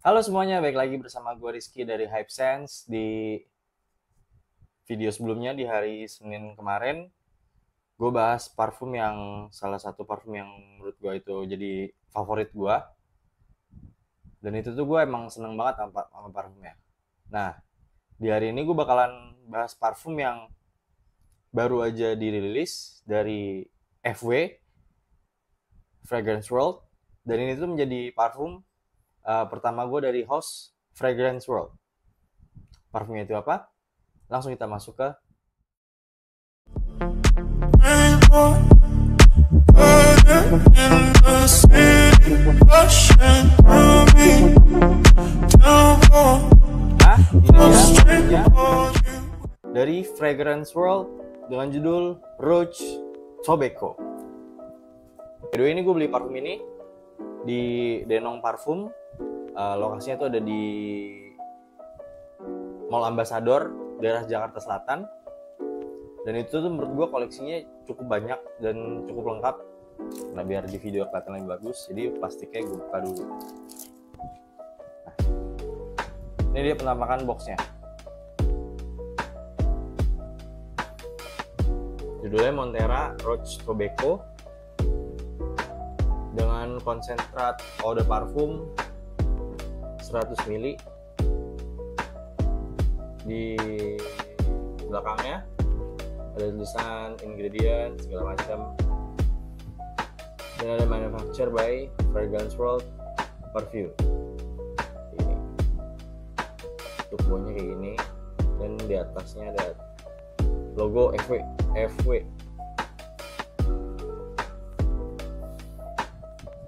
Halo semuanya, balik lagi bersama gue Rizky dari Hype Sense. Di video sebelumnya di hari Senin kemarin, gue bahas parfum yang salah satu parfum yang menurut gue itu jadi favorit gue. Dan itu tuh gue emang seneng banget sama parfumnya. Nah, di hari ini gue bakalan bahas parfum yang baru aja dirilis dari FW, Fragrance World. Dan ini tuh menjadi parfum pertama gue dari host Fragrance World. Parfumnya itu apa? Langsung kita masuk ke ini dia dari Fragrance World dengan judul Rouge Tobacco. Kedua ini gue beli parfum ini di Denong Parfum. Lokasinya tuh ada di Mall Ambassador, daerah Jakarta Selatan. Dan itu tuh menurut gue koleksinya cukup banyak dan cukup lengkap. Nah, biar di video kelihatan lebih bagus, jadi plastiknya gue buka dulu. Nah, ini dia penampakan boxnya. Judulnya Montera Rouge Tobacco dengan konsentrat eau de parfum 100 ml. Di belakangnya ada tulisan ingredient segala macam, dan ada manufactured by Fragrance World Perfume. Ini untuk bawahnya kayak gini, dan di atasnya ada logo FW.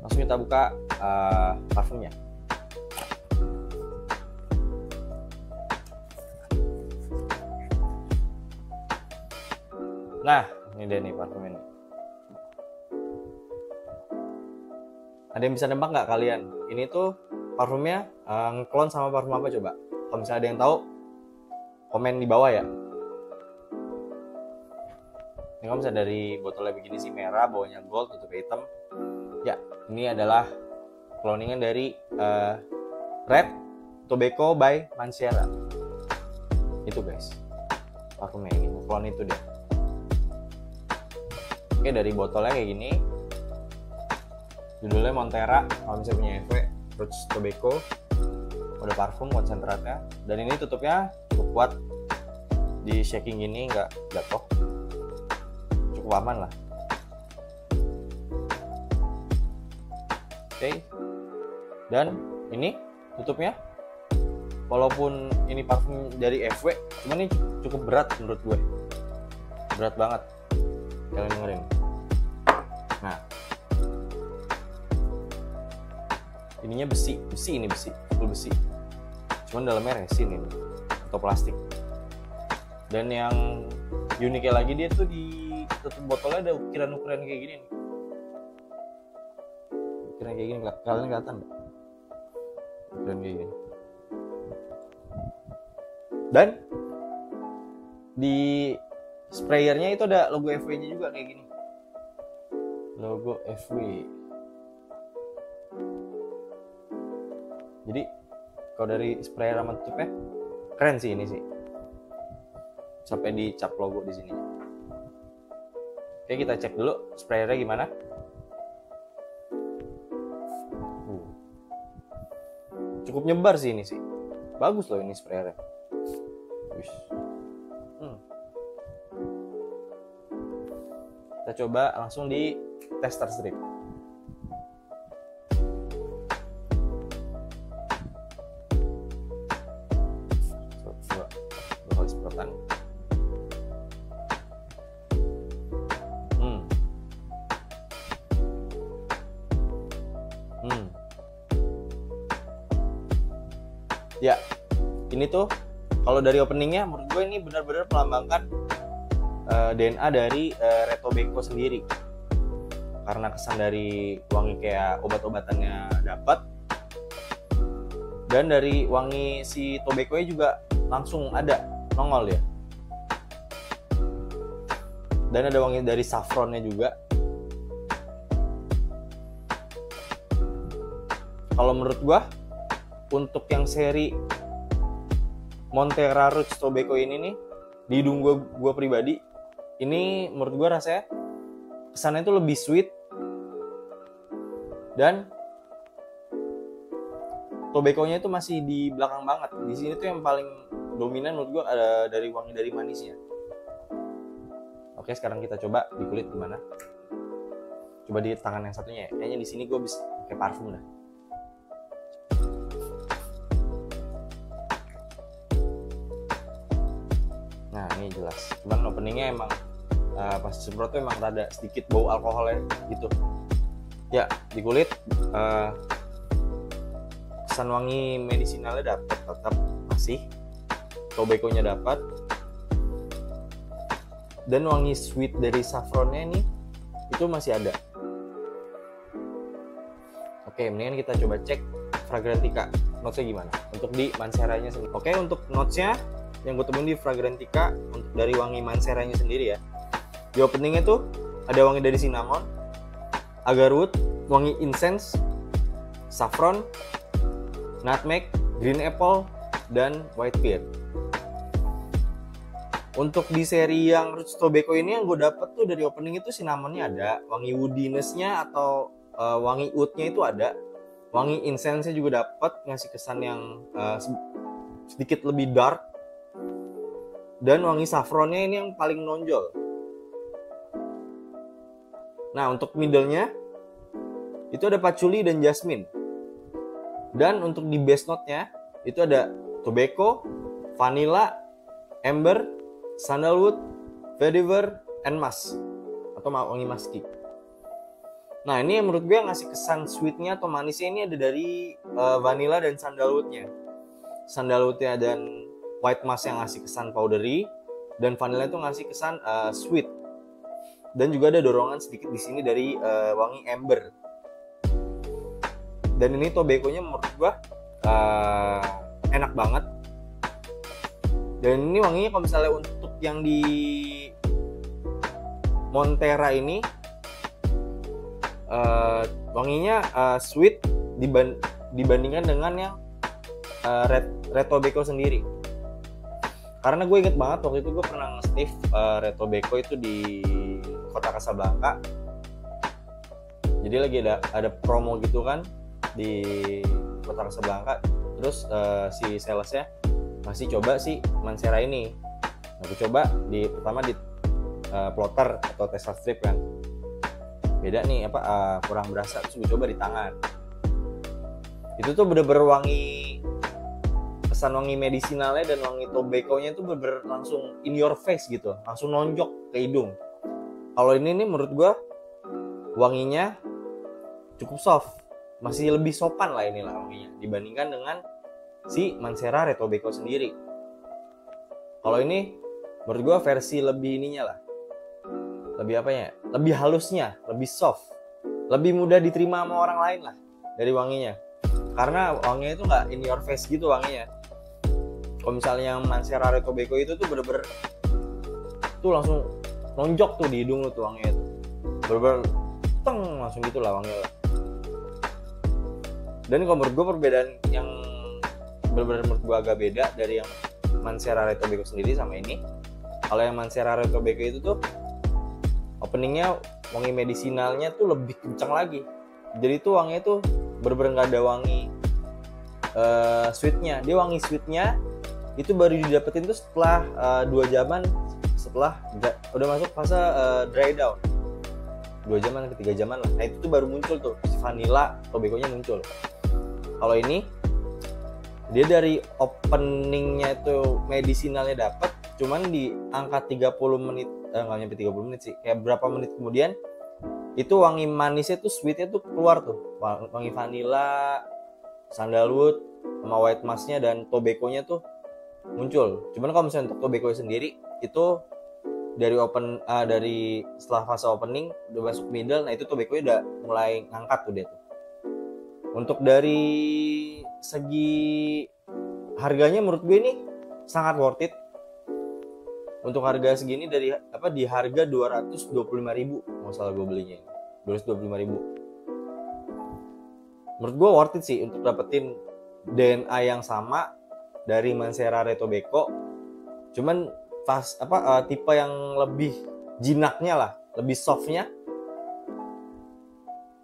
Langsung kita buka parfumnya. Nah, ini dia nih parfum ini. Ada yang bisa nebak nggak kalian? Ini tuh parfumnya ngeklon sama parfum apa coba? Kalau misalnya ada yang tahu, komen di bawah ya. Ini kalau misalnya dari botolnya begini sih merah, bawahnya gold, tutupnya hitam. Ya, ini adalah cloningan dari Red Tobacco by Mancera. Itu guys, parfumnya ini, klon itu dia. Oke, dari botolnya kayak gini. Judulnya Montera, kalau misalnya punya FW, Rouge Tobacco. Udah parfum konsentratnya. Dan ini tutupnya cukup kuat. Di shaking gini nggak jatuh. Cukup aman lah. Oke. Dan ini tutupnya, walaupun ini parfum dari FW, cuman ini cukup berat menurut gue. Berat banget. Kalian dengerin. Nah, ininya besi ini full besi. Cuman dalamnya resin ini atau plastik. Dan yang uniknya lagi, dia tuh di tutup botolnya ada ukiran-ukiran kayak gini nih. Ukiran kayak gini, kalian kelihatan nggak? Ukiran kayak gini. Dan di sprayernya itu ada logo FW-nya juga kayak gini. Logo FW. Jadi kalau dari sprayer sama tutupnya keren sih ini sih. Sampai dicap logo di sini. Oke, kita cek dulu sprayernya gimana. Cukup nyebar sih ini sih. Bagus loh ini sprayernya. Wish. Kita coba langsung di tester strip. Coba dua kali semprotan. Ya, ini tuh kalau dari openingnya menurut gue ini benar-benar melambangkan DNA dari Red Tobacco sendiri, karena kesan dari wangi kayak obat-obatannya dapat, dan dari wangi si tobacco-nya juga langsung ada nongol ya. Dan ada wangi dari saffronnya juga. Kalau menurut gua untuk yang seri Montera Roots Tobacco ini nih, di hidung gue pribadi, ini menurut gue rasanya kesannya itu lebih sweet, dan tobacco-nya itu masih di belakang banget. Di sini tuh yang paling dominan menurut gue ada dari wangi dari manisnya. Oke, sekarang kita coba di kulit gimana. Coba di tangan yang satunya ya. Kayaknya di sini gue bisa pakai parfum dah. Nah, ini jelas. Cuman openingnya emang pas semprot tuh emang rada sedikit bau alkoholnya gitu. Ya, di kulit kesan wangi medicinalnya dapat, tetap masih. Tobacco-nya dapat. Dan wangi sweet dari saffronnya nih itu masih ada. Oke, mendingan kita coba cek Fragrantica notes-nya gimana untuk di Manseranya sendiri. Oke, untuk notes-nya yang gue temuin di Fragrantica untuk dari wangi Manseranya sendiri ya. Di openingnya tuh ada wangi dari cinnamon, agarwood, wangi incense, saffron, nutmeg, green apple, dan white pear. Untuk di seri yang Roots Tobacco ini yang gue dapet tuh dari opening itu cinnamonnya ada, wangi woodiness-nya atau wangi oud-nya itu ada, wangi incense-nya juga dapet, ngasih kesan yang sedikit lebih dark, dan wangi saffronnya ini yang paling menonjol. Nah, untuk middle-nya itu ada patchouli dan jasmine, dan untuk di base note-nya itu ada tobacco, vanilla, amber, sandalwood, vetiver, and musk atau wangi musky. Nah, ini yang menurut gue ngasih kesan sweetnya atau manisnya ini ada dari vanilla dan sandalwoodnya. Sandalwoodnya dan white musk yang ngasih kesan powdery, dan vanilla itu ngasih kesan sweet. Dan juga ada dorongan sedikit di sini dari wangi amber. Dan ini tobacco-nya menurut gue enak banget. Dan ini wanginya kalau misalnya untuk yang di Montera ini wanginya sweet dibandingkan dengan yang Red Tobacco sendiri. Karena gue inget banget waktu itu gue pernah nge-sniff Red Tobacco itu di kota Casablanca. Jadi lagi ada promo gitu kan di kota Casablanca. Terus si salesnya masih coba si Mancera ini. Aku coba pertama di plotter atau tester strip kan. Beda nih kurang berasa, terus gue coba di tangan. Itu tuh bener-bener wangi, kesan wangi medicinalnya dan wangi tobacco-nya tuh bener-bener langsung in your face gitu, langsung nonjok ke hidung. Kalau ini nih menurut gue wanginya cukup soft, masih lebih sopan lah inilah wanginya dibandingkan dengan si Mancera Red Tobacco sendiri. Kalau ini menurut gue versi lebih ininya lah, lebih apanya, lebih halusnya, lebih soft, lebih mudah diterima sama orang lain lah dari wanginya. Karena wanginya itu nggak in your face gitu wanginya. Kalau misalnya yang Mancera Red Tobacco itu tuh bener-bener tuh langsung nonjok tuh di hidung lu tuh wanginya tuh, bener-bener teng langsung gitu lah wanginya lah. Dan kalau menurut gue perbedaan yang bener-bener menurut gue agak beda dari yang Mancera Red Tobacco sendiri sama ini. Kalau yang Mancera Red Tobacco itu tuh openingnya wangi medicinalnya tuh lebih kencang lagi. Jadi tuh wanginya tuh bener-bener nggak ada wangi sweetnya. Dia wangi sweetnya itu baru didapetin tuh setelah 2 jaman setelah udah masuk fase dry down. 2 jaman ke 3 jaman lah. Nah itu tuh baru muncul tuh si vanilla tobacco-nya muncul. Kalau ini dia dari openingnya itu medicinalnya dapet, cuman di angka 30 menit nggak nyampe 30 menit sih, kayak berapa menit kemudian itu wangi manisnya tuh sweetnya tuh keluar tuh, wangi vanilla, sandalwood sama white musk-nya dan tobacco-nya tuh muncul. Cuman kalau misalnya untuk tobacco sendiri itu dari setelah fase opening udah masuk middle, nah itu tobacco-nya udah mulai ngangkat tuh dia tuh. Untuk dari segi harganya menurut gue ini sangat worth it. Untuk harga segini di harga 225.000 nggak salah gue belinya, 225.000. Menurut gue worth it sih untuk dapetin DNA yang sama dari Mancera Retobeko, cuman tipe yang lebih jinaknya lah, lebih softnya,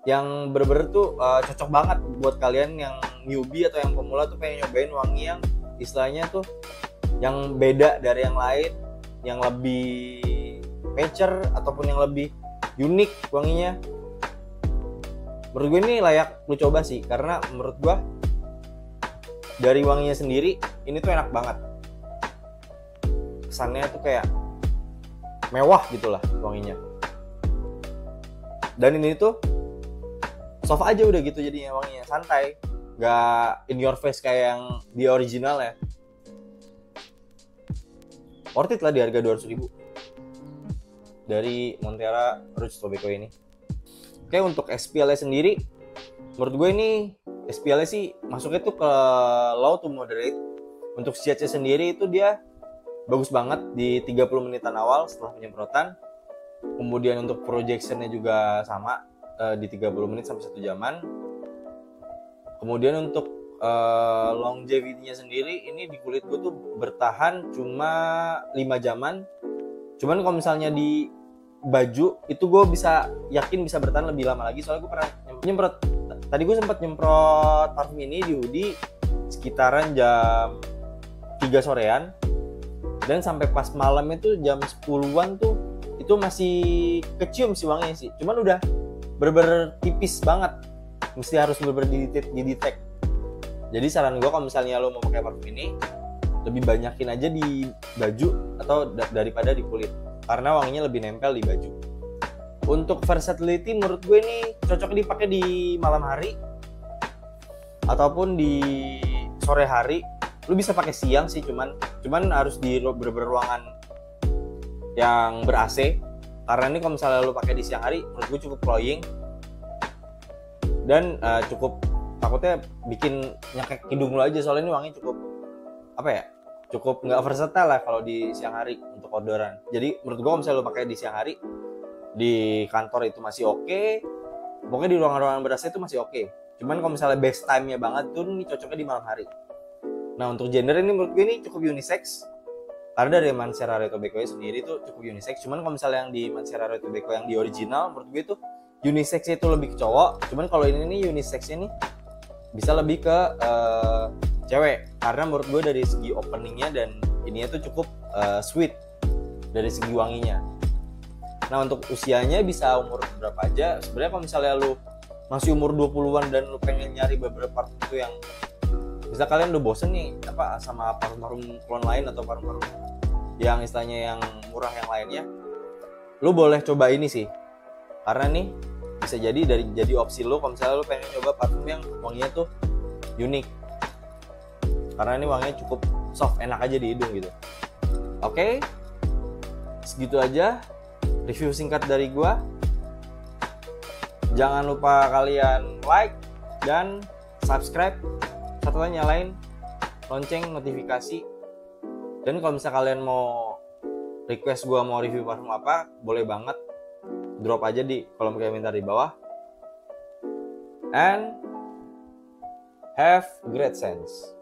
yang bener-bener tuh cocok banget buat kalian yang newbie atau yang pemula tuh pengen nyobain wangi yang istilahnya tuh yang beda dari yang lain, yang lebih mature ataupun yang lebih unik wanginya. Menurut gue ini layak lu coba sih, karena menurut gue dari wanginya sendiri ini tuh enak banget. Kesannya tuh kayak mewah gitulah wanginya. Dan ini tuh soft aja udah gitu jadinya wanginya, santai, nggak in your face kayak yang di original ya. Worth it lah di harga 200.000 dari Mancera Retobeko ini. Oke, untuk SPL sendiri menurut gue ini SPL sih masuknya tuh ke low to moderate. Untuk CH sendiri itu dia bagus banget di 30 menitan awal setelah penyemprotan. Kemudian untuk projectionnya juga sama di 30 menit sampai 1 jaman. Kemudian untuk longevity-nya sendiri ini di kulit gue tuh bertahan cuma 5 jaman. Cuman kalau misalnya di baju itu gue bisa yakin bisa bertahan lebih lama lagi, soalnya gue pernah nyemprot. Tadi gue sempat nyemprot parfum ini di hoodie sekitaran jam 3 sorean, dan sampai pas malam itu jam 10-an tuh itu masih kecium si wanginya sih, cuman udah bener-bener tipis banget, mesti harus bener-bener didetek. Jadi saran gue kalau misalnya lo mau pakai parfum ini, lebih banyakin aja di baju atau daripada di kulit, karena wanginya lebih nempel di baju. Untuk versatility menurut gue ini cocok dipakai di malam hari ataupun di sore hari. Lu bisa pakai siang sih, cuman harus di ruangan yang ber-AC, karena ini kalau misalnya lu pakai di siang hari menurut gue cukup cloying dan cukup takutnya bikin nyakek hidung lu aja, soalnya ini wangi cukup nggak versatile lah kalau di siang hari untuk odoran. Jadi menurut gue kalau misalnya lu pakai di siang hari di kantor itu masih oke, pokoknya di ruangan-ruangan ber-AC itu masih oke. Cuman kalau misalnya best time-nya banget tuh ini cocoknya di malam hari. Nah, untuk gender ini menurut gue ini cukup unisex, karena dari Mancera Retobeko sendiri tuh cukup unisex. Cuman kalau misalnya yang di Mancera Retobeko yang di original menurut gue tuh unisex itu lebih ke cowok. Cuman kalau ini nih unisexnya nih bisa lebih ke cewek, karena menurut gue dari segi openingnya dan ininya tuh cukup sweet dari segi wanginya. Nah, untuk usianya bisa umur berapa aja. Sebenarnya kalau misalnya lu masih umur 20-an dan lu pengen nyari beberapa parfum itu yang bisa kalian udah bosen nih sama parfum klon lain atau parfum yang istilahnya yang murah yang lainnya, lu boleh coba ini sih, karena nih bisa jadi opsi lu kalau misalnya lu pengen coba parfum yang wanginya tuh unik, karena ini wanginya cukup soft, enak aja di hidung gitu. Oke, segitu aja review singkat dari gua. Jangan lupa kalian like dan subscribe, serta nyalain lonceng notifikasi. Dan kalau misalnya kalian mau request gua mau review parfum apa, boleh banget drop aja di kolom komentar di bawah. And have great sense.